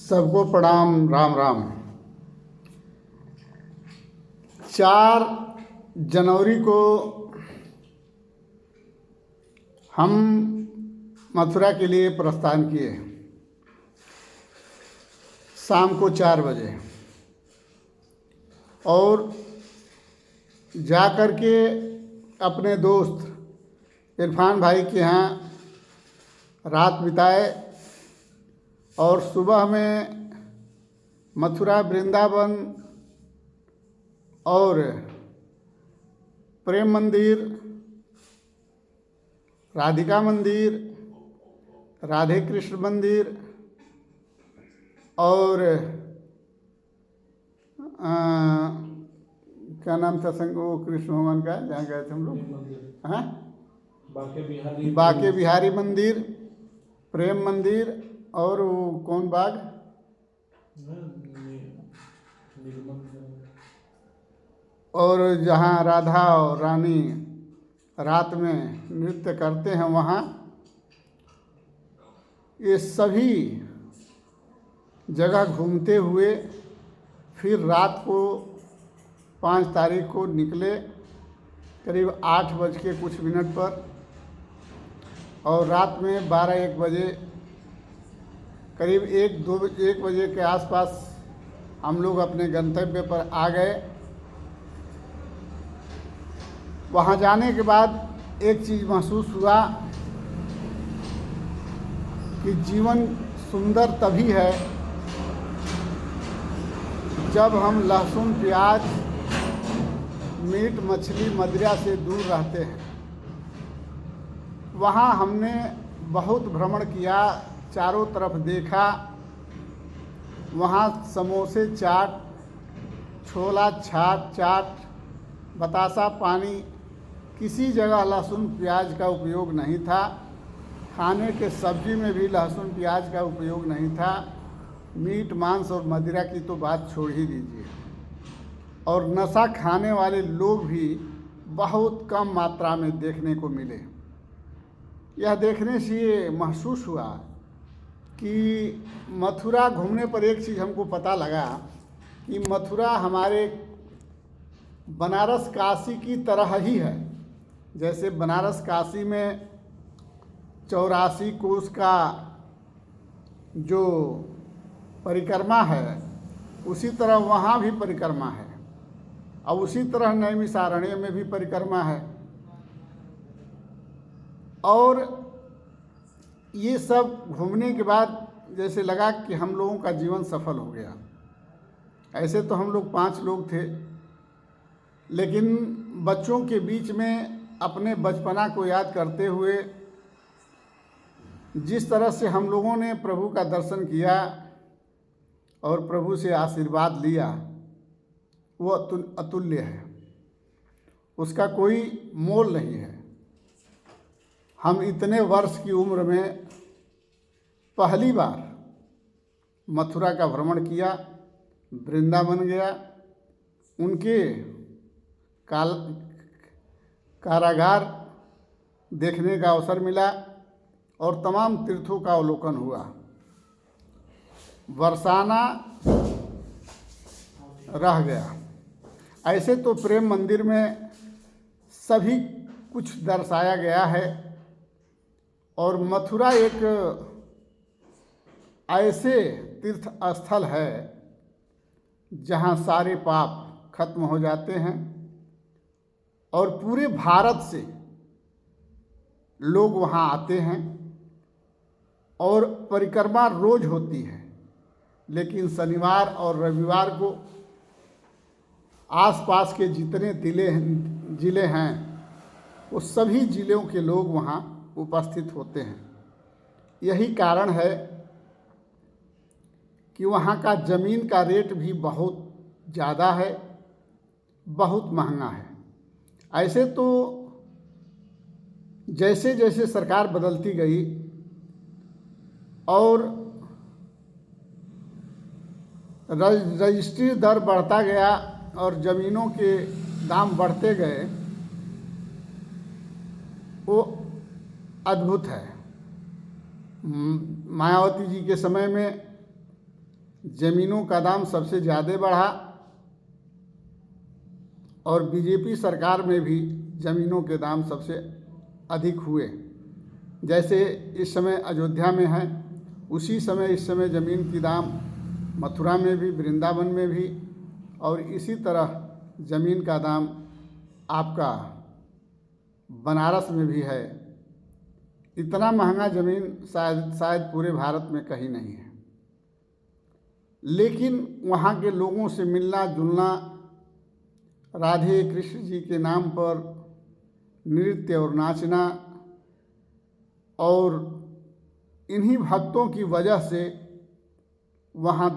सबको प्रणाम। राम राम। 4 जनवरी को हम मथुरा के लिए प्रस्थान किए, शाम को 4 बजे, और जा कर के अपने दोस्त इरफान भाई के यहाँ रात बिताए और सुबह में मथुरा, वृंदावन और प्रेम मंदिर, राधिका मंदिर, राधे कृष्ण मंदिर और क्या नाम था वो कृष्ण भगवान का, जहाँ गए थे हम लोग, हाँ, बाके बिहारी मंदिर, प्रेम मंदिर और वो कौन बाग, और जहाँ राधा और रानी रात में नृत्य करते हैं वहाँ, ये सभी जगह घूमते हुए फिर रात को 5 तारीख को निकले करीब 8:00 पर, और रात में 12-1 बजे, करीब 1 बजे के आसपास हम लोग अपने गंतव्य पर आ गए। वहाँ जाने के बाद एक चीज़ महसूस हुआ कि जीवन सुंदर तभी है जब हम लहसुन, प्याज, मीट, मछली, मदिरा से दूर रहते हैं। वहाँ हमने बहुत भ्रमण किया, चारों तरफ देखा। वहाँ समोसे, चाट, छोला, चाट, बतासा, पानी, किसी जगह लहसुन प्याज का उपयोग नहीं था। खाने के सब्जी में भी लहसुन प्याज का उपयोग नहीं था। मीट, मांस और मदिरा की तो बात छोड़ ही दीजिए। और नशा खाने वाले लोग भी बहुत कम मात्रा में देखने को मिले। यह देखने से ये महसूस हुआ कि मथुरा घूमने पर एक चीज़ हमको पता लगा कि मथुरा हमारे बनारस, काशी की तरह ही है। जैसे बनारस, काशी में 84 कोस का जो परिक्रमा है, उसी तरह वहाँ भी परिक्रमा है, और उसी तरह नैमिषारण्य में भी परिक्रमा है। और ये सब घूमने के बाद जैसे लगा कि हम लोगों का जीवन सफल हो गया। ऐसे तो हम लोग 5 लोग थे, लेकिन बच्चों के बीच में अपने बचपना को याद करते हुए जिस तरह से हम लोगों ने प्रभु का दर्शन किया और प्रभु से आशीर्वाद लिया, वो अतुल्य है। उसका कोई मोल नहीं है। हम इतने वर्ष की उम्र में पहली बार मथुरा का भ्रमण किया, वृंदावन गया, उनके कारागार देखने का अवसर मिला और तमाम तीर्थों का अवलोकन हुआ। बरसाना रह गया। ऐसे तो प्रेम मंदिर में सभी कुछ दर्शाया गया है, और मथुरा एक ऐसे तीर्थ स्थल है जहाँ सारे पाप खत्म हो जाते हैं, और पूरे भारत से लोग वहाँ आते हैं। और परिक्रमा रोज होती है, लेकिन शनिवार और रविवार को आसपास के जितने ज़िले हैं वो सभी ज़िलों के लोग वहाँ उपस्थित होते हैं। यही कारण है कि वहाँ का ज़मीन का रेट भी बहुत ज़्यादा है, बहुत महंगा है। ऐसे तो जैसे जैसे सरकार बदलती गई और रजिस्ट्री दर बढ़ता गया और ज़मीनों के दाम बढ़ते गए, वो अद्भुत है। मायावती जी के समय में ज़मीनों का दाम सबसे ज़्यादा बढ़ा और बीजेपी सरकार में भी ज़मीनों के दाम सबसे अधिक हुए। जैसे इस समय अयोध्या में है, उसी समय इस समय ज़मीन की दाम मथुरा में भी, वृंदावन में भी, और इसी तरह ज़मीन का दाम आपका बनारस में भी है। इतना महंगा ज़मीन शायद पूरे भारत में कहीं नहीं है। लेकिन वहाँ के लोगों से मिलना जुलना, राधे कृष्ण जी के नाम पर नृत्य और नाचना, और इन्हीं भक्तों की वजह से वहाँ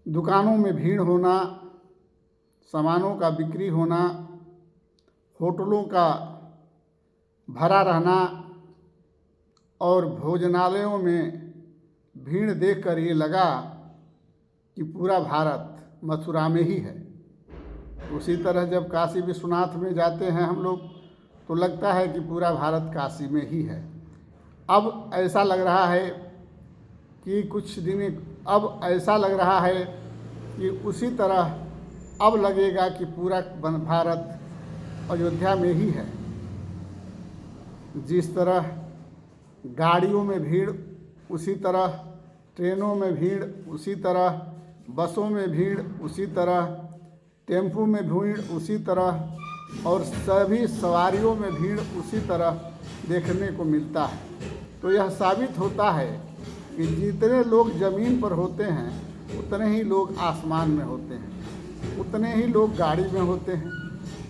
दुकानों में भीड़ होना, सामानों का बिक्री होना, होटलों का भरा रहना और भोजनालयों में भीड़ देखकर ये लगा कि पूरा भारत मथुरा में ही है। उसी तरह जब काशी विश्वनाथ में जाते हैं हम लोग तो लगता है कि पूरा भारत काशी में ही है। अब ऐसा लग रहा है कि अब ऐसा लग रहा है कि उसी तरह अब लगेगा कि पूरा भारत अयोध्या में ही है। जिस तरह गाड़ियों में भीड़, उसी तरह ट्रेनों में भीड़, उसी तरह बसों में भीड़, उसी तरह टेम्पू में भीड़, उसी तरह और सभी सवारियों में भीड़ उसी तरह देखने को मिलता है। तो यह साबित होता है कि जितने लोग ज़मीन पर होते हैं उतने ही लोग आसमान में होते हैं, उतने ही लोग गाड़ी में होते हैं,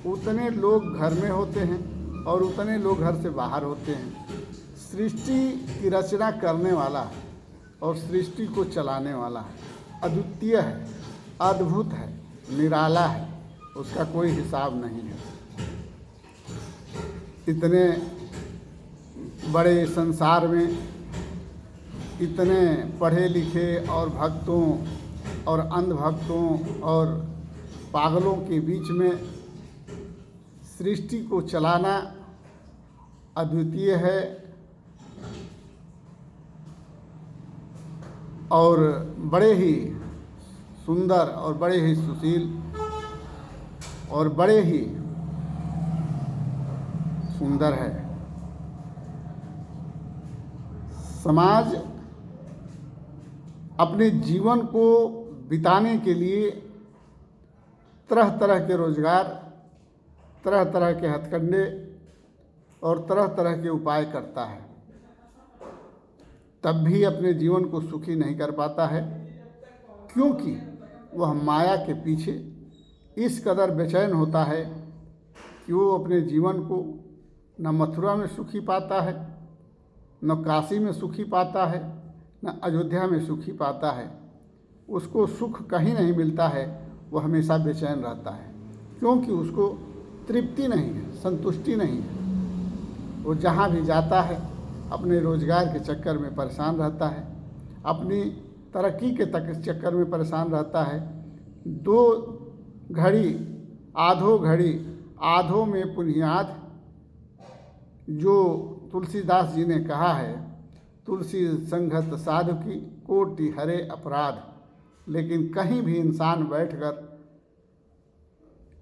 उतने लोग घर में होते हैं और उतने लोग घर से बाहर होते हैं। सृष्टि की रचना करने वाला और सृष्टि को चलाने वाला अद्वितीय है, अद्भुत है, निराला है, उसका कोई हिसाब नहीं है। इतने बड़े संसार में इतने पढ़े लिखे और भक्तों और अंधभक्तों और पागलों के बीच में सृष्टि को चलाना अद्वितीय है और बड़े ही सुंदर और बड़े ही सुशील और बड़े ही सुंदर है। समाज अपने जीवन को बिताने के लिए तरह तरह के रोजगार, तरह तरह के हथकंडे और तरह तरह के उपाय करता है, तब भी अपने जीवन को सुखी नहीं कर पाता है, क्योंकि वह माया के पीछे इस कदर बेचैन होता है कि वो अपने जीवन को न मथुरा में सुखी पाता है, न काशी में सुखी पाता है, न अयोध्या में सुखी पाता है। उसको सुख कहीं नहीं मिलता है, वो हमेशा बेचैन रहता है, क्योंकि उसको तृप्ति नहीं है, संतुष्टि नहीं है। वो जहाँ भी जाता है अपने रोजगार के चक्कर में परेशान रहता है, अपनी तरक्की के चक्कर में परेशान रहता है। दो घड़ी आधो में पुनियाद, जो तुलसीदास जी ने कहा है, तुलसी संगत साधु की कोटि हरे अपराध। लेकिन कहीं भी इंसान बैठकर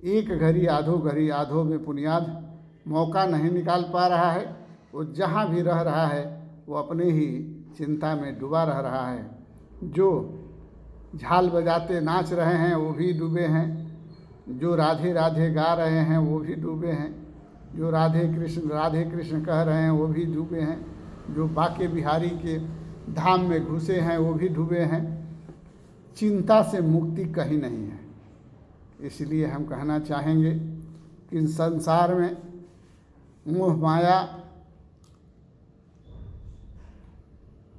एक घड़ी आधो में पुनियाद मौका नहीं निकाल पा रहा है। वो जहाँ भी रह रहा है वो अपने ही चिंता में डूबा रह रहा है। जो झाल बजाते नाच रहे हैं वो भी डूबे हैं, जो राधे राधे गा रहे हैं वो भी डूबे हैं, जो राधे कृष्ण कह रहे हैं वो भी डूबे हैं, जो बाके बिहारी के धाम में घुसे हैं वो भी डूबे हैं। चिंता से मुक्ति कहीं नहीं है। इसलिए हम कहना चाहेंगे कि संसार में मोह माया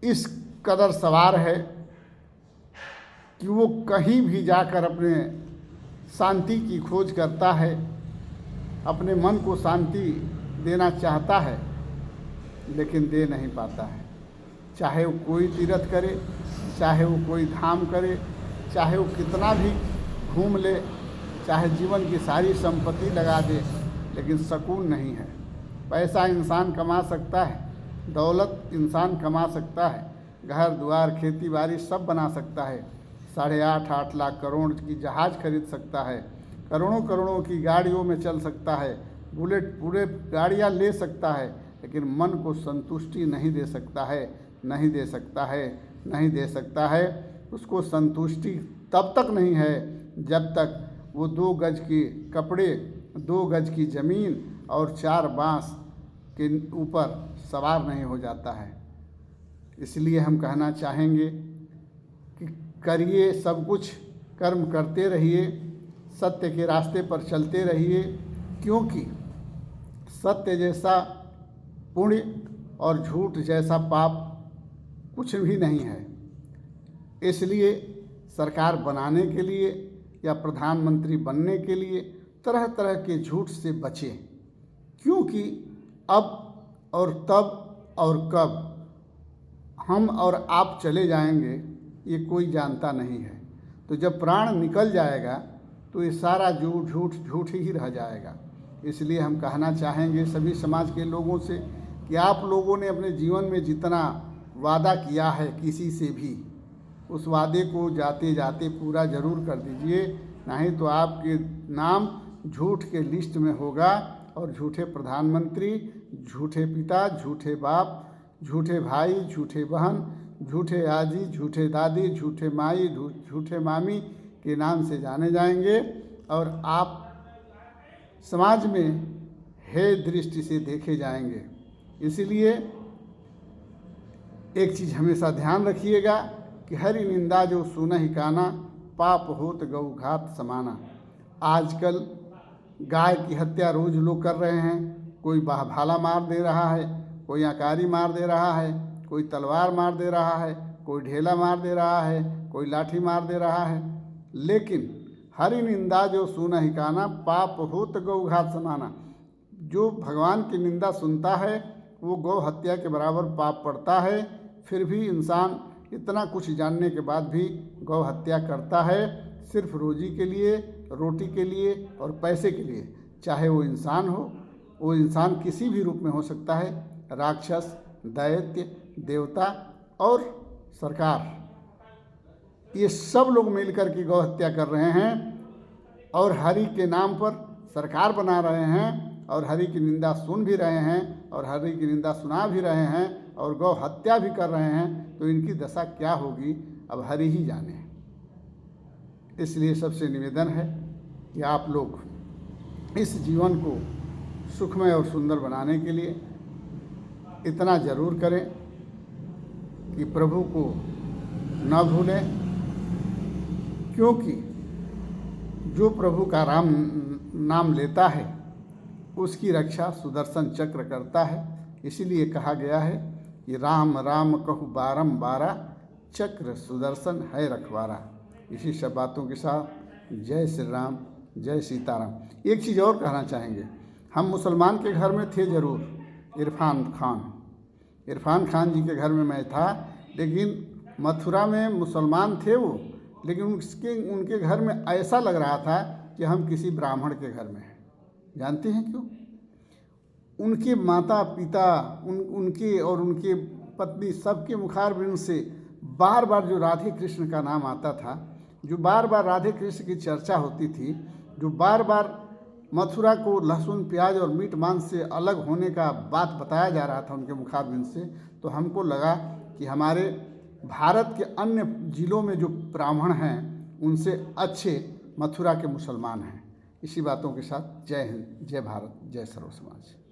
इस कदर सवार है कि वो कहीं भी जाकर अपने शांति की खोज करता है, अपने मन को शांति देना चाहता है, लेकिन दे नहीं पाता है। चाहे वो कोई तीर्थ करे, चाहे वो कोई धाम करे, चाहे वो कितना भी घूम ले, चाहे जीवन की सारी संपत्ति लगा दे, लेकिन सुकून नहीं है। पैसा इंसान कमा सकता है, दौलत इंसान कमा सकता है, घर द्वार खेती बाड़ी सब बना सकता है। 8.5 लाख करोड़ की जहाज़ खरीद सकता है, करोड़ों करोड़ों की गाड़ियों में चल सकता है, बुलेट पूरे गाड़ियाँ ले सकता है, लेकिन मन को संतुष्टि नहीं दे सकता है, नहीं दे सकता है, नहीं दे सकता है। उसको संतुष्टि तब तक नहीं है जब तक वो 2 गज के कपड़े, 2 गज की ज़मीन और 4 बांस के ऊपर सवार नहीं हो जाता है। इसलिए हम कहना चाहेंगे कि करिए सब कुछ, कर्म करते रहिए, सत्य के रास्ते पर चलते रहिए, क्योंकि सत्य जैसा पुण्य और झूठ जैसा पाप कुछ भी नहीं है। इसलिए सरकार बनाने के लिए या प्रधानमंत्री बनने के लिए तरह तरह के झूठ से बचें, क्योंकि अब और तब और कब हम और आप चले जाएंगे ये कोई जानता नहीं है। तो जब प्राण निकल जाएगा तो ये सारा झूठ ही रह जाएगा। इसलिए हम कहना चाहेंगे सभी समाज के लोगों से कि आप लोगों ने अपने जीवन में जितना वादा किया है किसी से भी, उस वादे को जाते जाते पूरा ज़रूर कर दीजिए, नहीं तो आपके नाम झूठ के लिस्ट में होगा और झूठे प्रधानमंत्री, झूठे पिता, झूठे बाप, झूठे भाई, झूठे बहन, झूठे आजी, झूठे दादी, झूठे माई, झूठे मामी के नाम से जाने जाएंगे और आप समाज में हे दृष्टि से देखे जाएंगे। इसलिए एक चीज़ हमेशा ध्यान रखिएगा कि हरि निंदा जो सुनहि काना, पाप होत गौ घात समाना। आजकल गाय की हत्या रोज लोग कर रहे हैं। कोई भाला मार दे रहा है, कोई आकारी मार दे रहा है, कोई तलवार मार दे रहा है, कोई ढेला मार दे रहा है, कोई लाठी मार दे रहा है। लेकिन हरि निंदा जो सुनहि काना, पाप होत गौ घात समाना। जो भगवान की निंदा सुनता है वो गौ हत्या के बराबर पाप पड़ता है। फिर भी इंसान इतना कुछ जानने के बाद भी गौ हत्या करता है, सिर्फ रोजी के लिए, रोटी के लिए और पैसे के लिए। चाहे वो इंसान हो, वो इंसान किसी भी रूप में हो सकता है, राक्षस, दैत्य, देवता और सरकार, ये सब लोग मिलकर के गौ हत्या कर रहे हैं और हरि के नाम पर सरकार बना रहे हैं और हरि की निंदा सुन भी रहे हैं और हरि की निंदा सुना भी रहे हैं और गौ हत्या भी कर रहे हैं। तो इनकी दशा क्या होगी अब हरि ही जाने। इसलिए सबसे निवेदन है कि आप लोग इस जीवन को सुखमय और सुंदर बनाने के लिए इतना ज़रूर करें कि प्रभु को न भूलें, क्योंकि जो प्रभु का नाम लेता है उसकी रक्षा सुदर्शन चक्र करता है। इसीलिए कहा गया है कि राम राम कहु बारंबारा, चक्र सुदर्शन है रखवारा। इसी सब बातों के साथ जय श्री राम, जय सीताराम। एक चीज़ और कहना चाहेंगे, हम मुसलमान के घर में थे ज़रूर, इरफान खान जी के घर में मैं था, लेकिन मथुरा में मुसलमान थे वो, लेकिन उनके घर में ऐसा लग रहा था कि हम किसी ब्राह्मण के घर में हैं। जानते हैं क्यों? उनके माता पिता, उनके और उनके पत्नी सबके मुखारबिंद से बार बार जो राधे कृष्ण का नाम आता था, जो बार बार राधे कृष्ण की चर्चा होती थी, जो बार बार मथुरा को लहसुन प्याज और मीट मांस से अलग होने का बात बताया जा रहा था उनके मुखारबिंद से, तो हमको लगा कि हमारे भारत के अन्य जिलों में जो ब्राह्मण हैं उनसे अच्छे मथुरा के मुसलमान हैं। इसी बातों के साथ जय हिंद, जय भारत, जय सर्व समाज।